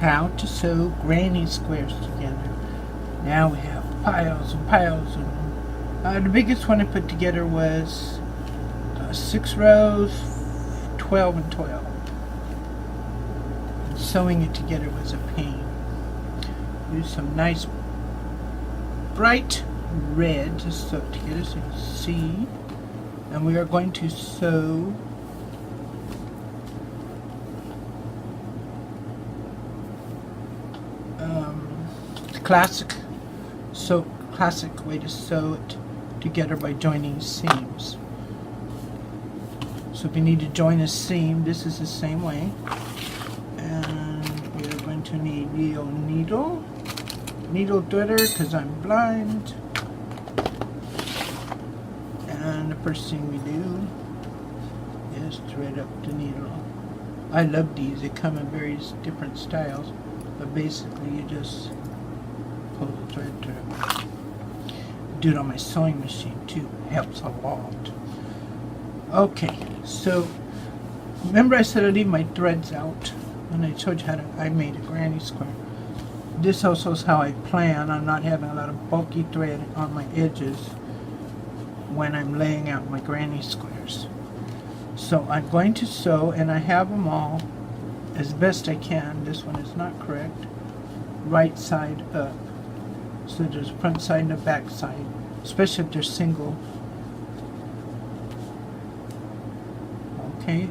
how to sew granny squares together. Now we have piles and piles of them. The biggest one I put together was 6 rows, 12 and 12. And sewing it together was a pain. Use some nice bright red to sew it together so you can see. And we are going to sew classic way to sew it together by joining seams. So if you need to join a seam, this is the same way. And we're going to need needle threader because I'm blind. And the first thing we do is thread up the needle. I love these. They come in various different styles, but basically you just pull the thread through. Do it on my sewing machine too. Helps a lot. Okay, so remember I said I leave my threads out and I showed you how I made a granny square. This also is how I plan on not having a lot of bulky thread on my edges when I'm laying out my granny squares. So I'm going to sew, and I have them all as best I can. This one is not correct. Right side up. So there's front side and the back side, especially if they're single. Okay,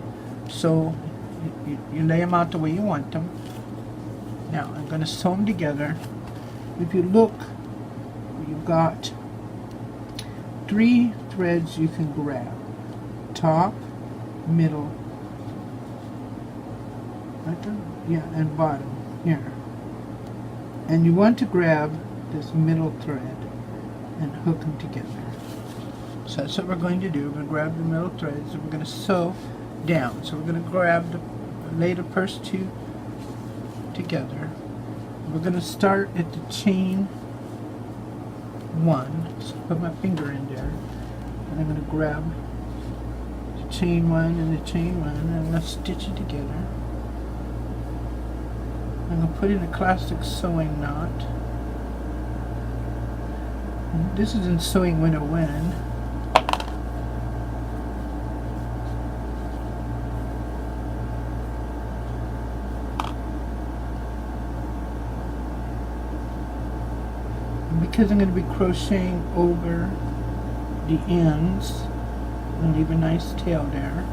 so you lay them out the way you want them. Now I'm going to sew them together. If you look, you've got 3 threads you can grab. Top, middle, right there? Yeah, and bottom here. And you want to grab this middle thread and hook them together. So that's what we're going to do. We're going to grab the middle threads and we're going to sew down. So we're going to lay the first 2 together. We're going to start at the chain 1. So put my finger in there, and I'm going to grab the chain 1 and the chain 1, and I'm going to stitch it together. I'm going to put in a classic sewing knot. And this is in Sewing 101. Because I'm going to be crocheting over the ends and leave a nice tail there,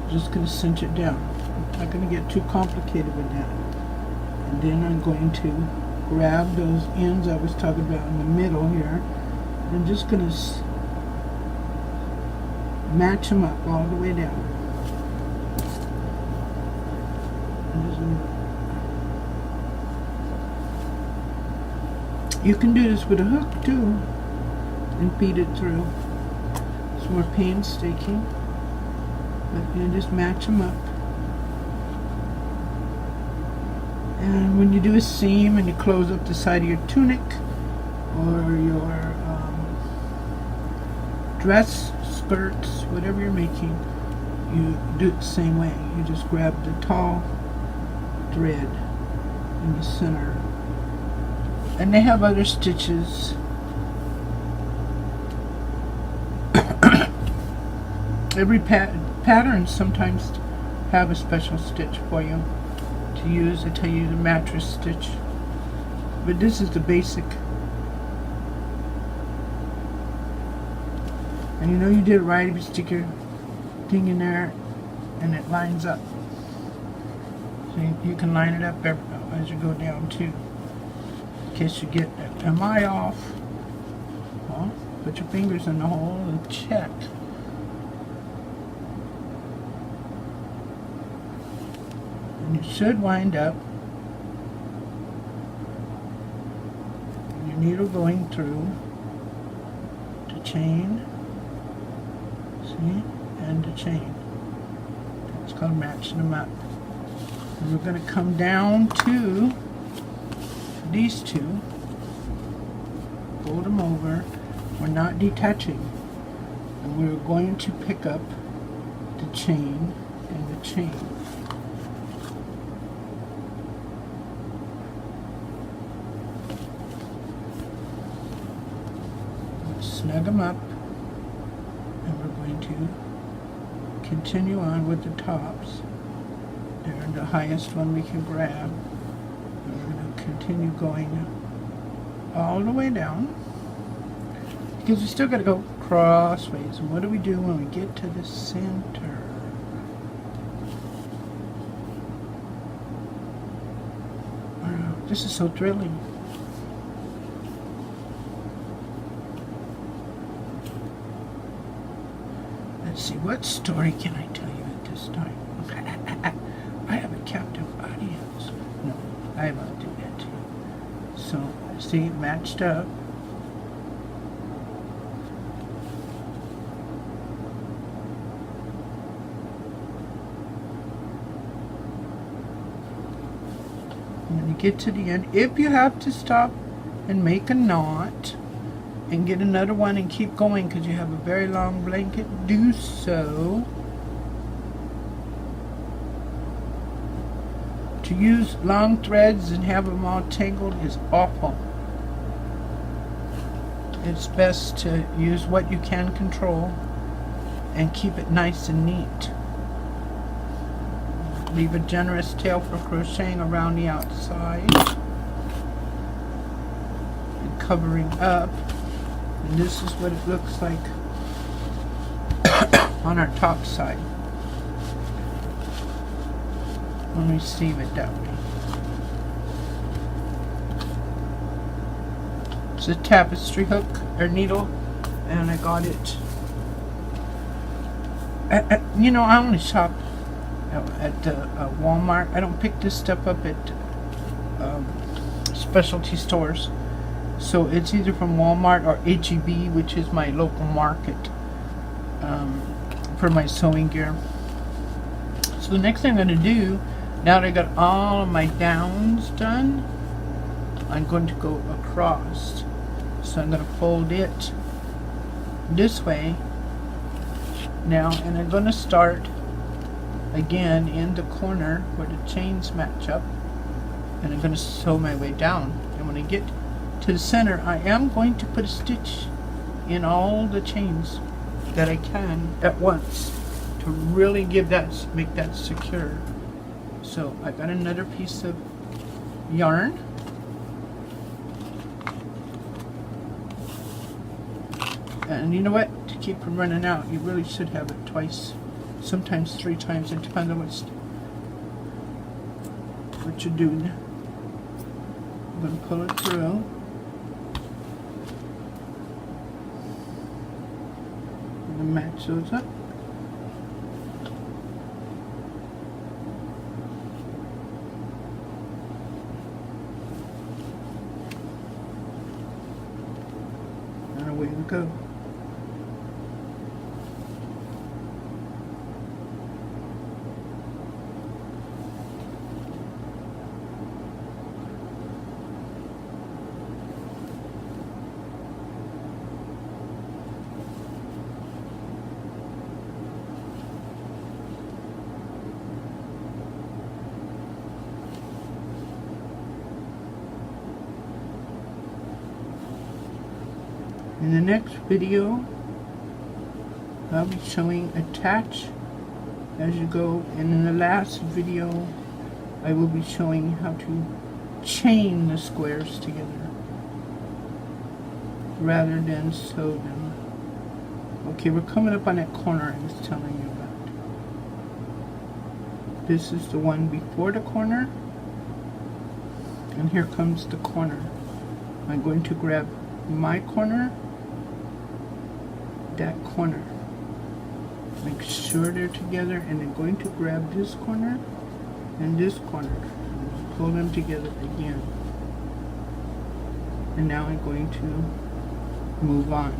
I'm just going to cinch it down. I'm not going to get too complicated with that. And then I'm going to grab those ends I was talking about in the middle here. I'm just going to match them up all the way down. You can do this with a hook too and feed it through. It's more painstaking, but you just match them up. And when you do a seam and you close up the side of your tunic or your dress, skirts, whatever you're making, you do it the same way. You just grab the tall thread in the center. And they have other stitches. Every pattern sometimes have a special stitch for you to use. They tell you the mattress stitch, but this is the basic. And you know you did it right if you stick your thing in there and it lines up. So you can line it up as you go down too. In case you get am I off? Well, put your fingers in the hole and check. And you should wind up your needle going through the chain, see, and the chain. It's called matching them up. And we're going to come down to these 2, fold them over. We're not detaching, and we're going to pick up the chain and the chain. snug them up, and we're going to continue on with the tops. They're the highest one we can grab, and we're going to continue going all the way down, because we still got to go crossways. And what do we do when we get to the center? Wow, this is so thrilling. Let's see, what story can I tell you at this time? I have a captive audience. No, I won't do that to you. So, see, it matched up. When you get to the end, if you have to stop and make a knot and get another one and keep going because you have a very long blanket, do so. To use long threads and have them all tangled is awful. It's best to use what you can control and keep it nice and neat. Leave a generous tail for crocheting around the outside and covering up. And this is what it looks like on our top side when we seam it that way. It's a tapestry hook or needle, and I got it. You know, I only shop at Walmart. I don't pick this stuff up at specialty stores. So it's either from Walmart or H-E-B, which is my local market, for my sewing gear. So the next thing I'm going to do, now that I got all of my downs done, I'm going to go across. So I'm going to fold it this way now, and I'm going to start again in the corner where the chains match up, and I'm going to sew my way down. And when I get to the center, I am going to put a stitch in all the chains that I can at once to really give that, make that secure. So I got another piece of yarn, and you know what, to keep from running out, you really should have it twice, sometimes 3 times. It depends on what you're doing. I'm going to pull it through. Match those up. And away we go. In the next video, I'll be showing attach as you go, and in the last video, I will be showing how to chain the squares together rather than sew them. Okay, we're coming up on that corner I was telling you about. This is the one before the corner, and here comes the corner. I'm going to grab my corner, that corner, make sure they're together, and then going to grab this corner and this corner and pull them together again. And now I'm going to move on.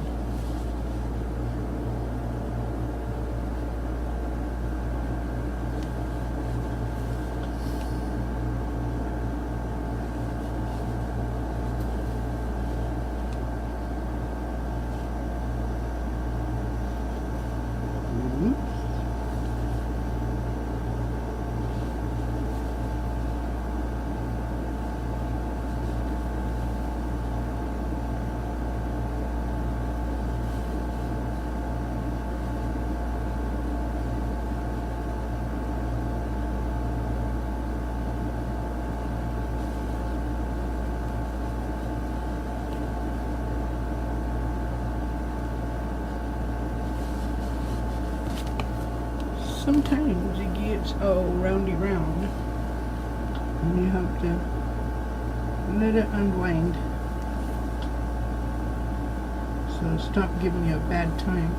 sometimes it gets all roundy round. And you have to let it unwind. So stop giving you a bad time.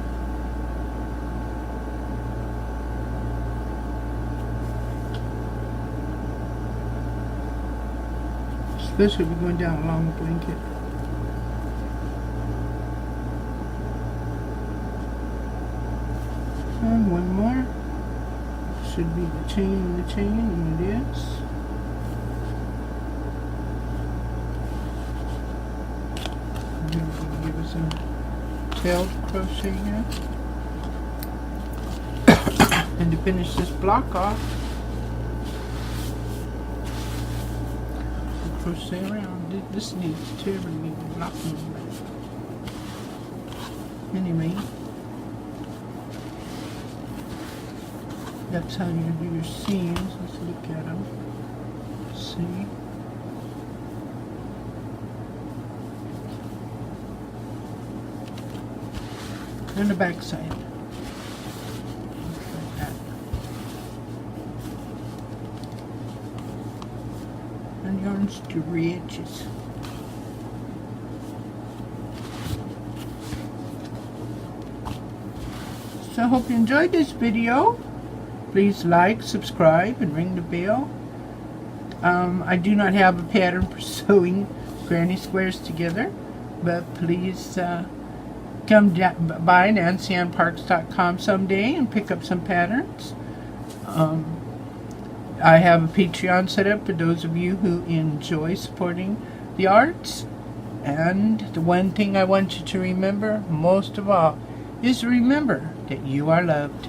Especially if you're going down a long blanket. And one more. Should be the chain in the chain, and it is. And then we're going to give us a tailed crochet here. And to finish this block off, we'll crochet around. This needs terribly blocking. Anyway. That's how you do your seams. Let's look at them. See? And the back side. Like that. And yarn stretches. So I hope you enjoyed this video. Please like, subscribe, and ring the bell. I do not have a pattern for sewing granny squares together, but please come by nancyannparks.com someday and pick up some patterns. I have a Patreon set up for those of you who enjoy supporting the arts. And the one thing I want you to remember, most of all, is remember that you are loved.